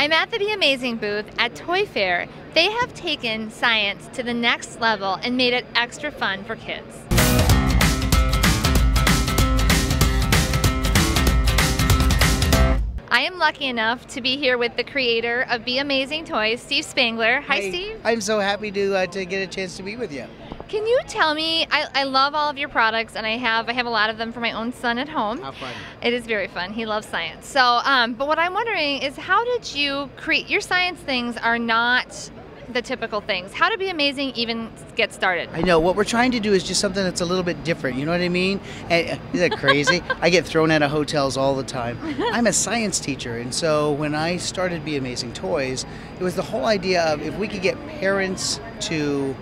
I'm at the Be Amazing booth at Toy Fair. They have taken science to the next level and made it extra fun for kids. I am lucky enough to be here with the creator of Be Amazing Toys, Steve Spangler. Hi, Steve. I'm so happy to get a chance to be with you. Can you tell me, I love all of your products, and I have a lot of them for my own son at home. How fun. It is very fun. He loves science. So, but what I'm wondering is, how did you create, your science things are not the typical things. How did Be Amazing even get started? I know, what we're trying to do is just something that's a little bit different, you know what I mean? And, isn't that crazy? I get thrown out of hotels all the time. I'm a science teacher, and so when I started Be Amazing Toys, it was the whole idea of if we could get parents to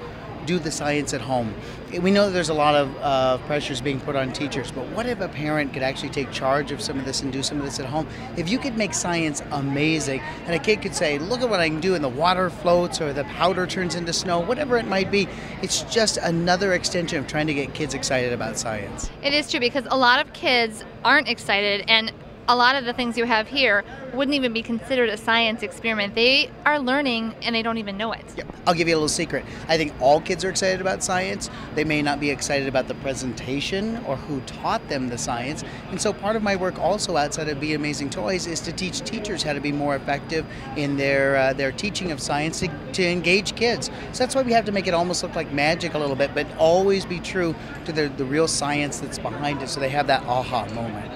do the science at home. We know that there's a lot of pressures being put on teachers, but what if a parent could actually take charge of some of this and do some of this at home? If you could make science amazing, and a kid could say, look at what I can do, and the water floats or the powder turns into snow, whatever it might be, it's just another extension of trying to get kids excited about science. It is true, because a lot of kids aren't excited, and a lot of the things you have here wouldn't even be considered a science experiment. They are learning and they don't even know it. Yep. I'll give you a little secret. I think all kids are excited about science. They may not be excited about the presentation or who taught them the science. And so part of my work also outside of Be Amazing Toys is to teach teachers how to be more effective in their teaching of science to engage kids. So that's why we have to make it almost look like magic a little bit, but always be true to the real science that's behind it, so they have that aha moment.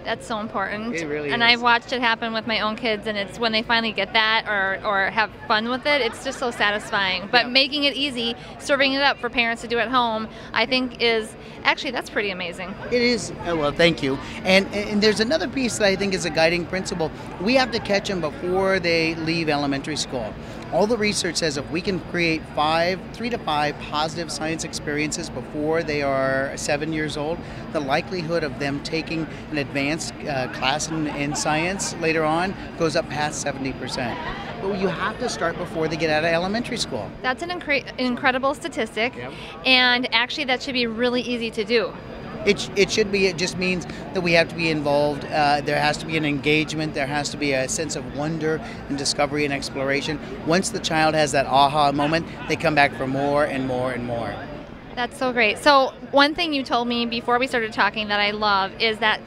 That's so important. It really and is. I've watched it happen with my own kids, and it's when they finally get that or have fun with it, it's just so satisfying. But making it easy, serving it up for parents to do at home, I think that's pretty amazing. It is. Well, thank you. And there's another piece that I think is a guiding principle. We have to catch them before they leave elementary school. All the research says if we can create 3 to 5 positive science experiences before they are 7 years old, the likelihood of them taking an advanced class in science later on goes up past 70%. But you have to start before they get out of elementary school. That's an incredible statistic, Yep. And actually that should be really easy to do. It should be. It just means that we have to be involved. There has to be an engagement. There has to be a sense of wonder and discovery and exploration. Once the child has that aha moment, they come back for more and more and more. That's so great. So one thing you told me before we started talking that I love is that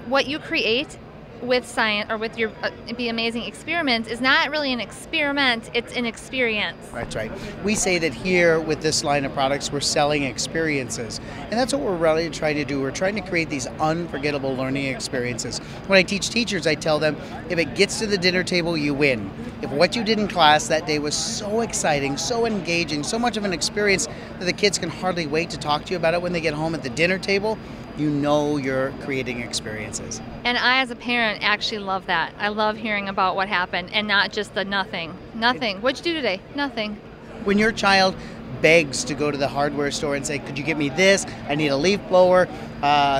what you create with science or with your Be Amazing experiments is not really an experiment, it's an experience. That's right. We say that here with this line of products we're selling experiences, and that's what we're really trying to do. We're trying to create these unforgettable learning experiences. When I teach teachers, I tell them, if it gets to the dinner table, you win. If what you did in class that day was so exciting, so engaging, so much of an experience that the kids can hardly wait to talk to you about it when they get home at the dinner table, you know you're creating experiences. And I, as a parent, actually love that. I love hearing about what happened and not just the nothing. Nothing. What'd you do today? Nothing. When your child begs to go to the hardware store and say, could you get me this? I need a leaf blower,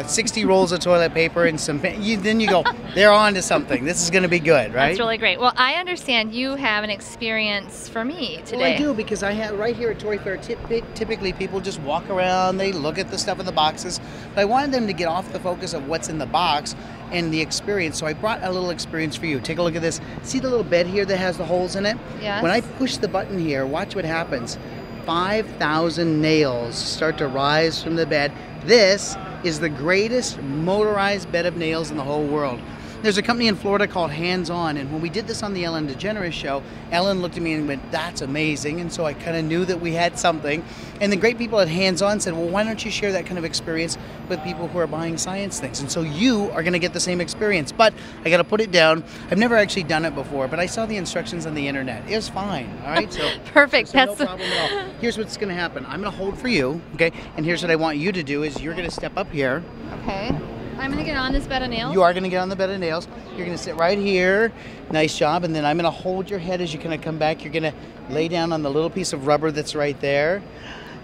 60 rolls of toilet paper, and some then you go, they're on to something. This is going to be good, right? That's really great. Well, I understand you have an experience for me today. Well, I do, because I have right here at Toy Fair, typically people just walk around, they look at the stuff in the boxes, but I wanted them to get off the focus of what's in the box and the experience, so I brought a little experience for you. Take a look at this. See the little bed here that has the holes in it? Yes. When I push the button here, watch what happens. 5,000 nails start to rise from the bed. This is the greatest motorized bed of nails in the whole world. There's a company in Florida called Hands On, and when we did this on the Ellen DeGeneres show, Ellen looked at me and went, that's amazing, and so I kind of knew that we had something. And the great people at Hands On said, well, why don't you share that kind of experience with people who are buying science things? And so you are going to get the same experience. But I got to put it down. I've never actually done it before, but I saw the instructions on the internet. It was fine, all right? So perfect. So no problem at all. Here's what's going to happen. I'm going to hold for you, okay? And here's what I want you to do is you're going to step up here. Okay. I'm going to get on this bed of nails. You are going to get on the bed of nails. You're going to sit right here. Nice job. And then I'm going to hold your head as you kind of come back. You're going to lay down on the little piece of rubber that's right there.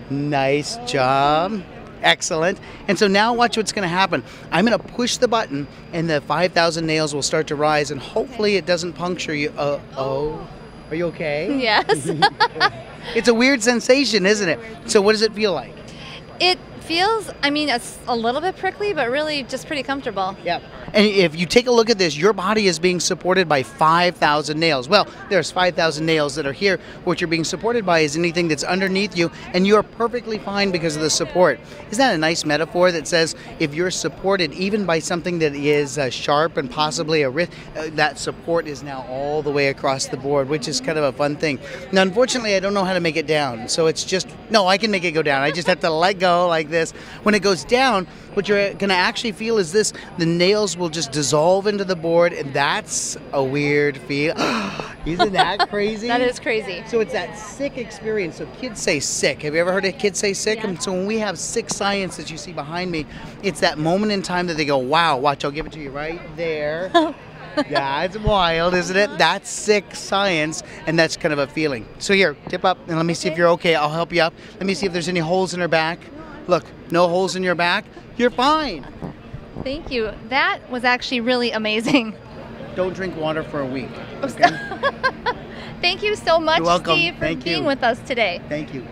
Nice job. Excellent. And so now watch what's going to happen. I'm going to push the button and the 5,000 nails will start to rise, and hopefully it doesn't puncture you. Oh, are you okay? Yes. It's a weird sensation, isn't it? So what does it feel like? It feels, I mean, it's a little bit prickly, but really just pretty comfortable. Yeah. And if you take a look at this, your body is being supported by 5,000 nails. Well, there's 5,000 nails that are here. What you're being supported by is anything that's underneath you, and you're perfectly fine because of the support. Isn't that a nice metaphor that says if you're supported even by something that is sharp and possibly a risk, that support is now all the way across the board, which is kind of a fun thing. Now, unfortunately, I don't know how to make it down, so it's just, no, I can make it go down. I just have to let go like this. When it goes down, what you're going to actually feel is this: the nails will just dissolve into the board, and that's a weird feel. Isn't that crazy? That is crazy. So it's that sick experience. So kids say sick. Have you ever heard a kid say sick? Yeah. And so when we have sick science that you see behind me, it's that moment in time that they go, wow, watch, I'll give it to you right there. That's wild, isn't it? That's sick science, and that's kind of a feeling. So here, tip up, and let me see if you're okay. I'll help you up. Let me see if there's any holes in her back. Look, no holes in your back. You're fine. Thank you. That was actually really amazing. Don't drink water for a week. Okay? Thank you so much, You're welcome. Steve, for Thank being you. with us today. Thank you.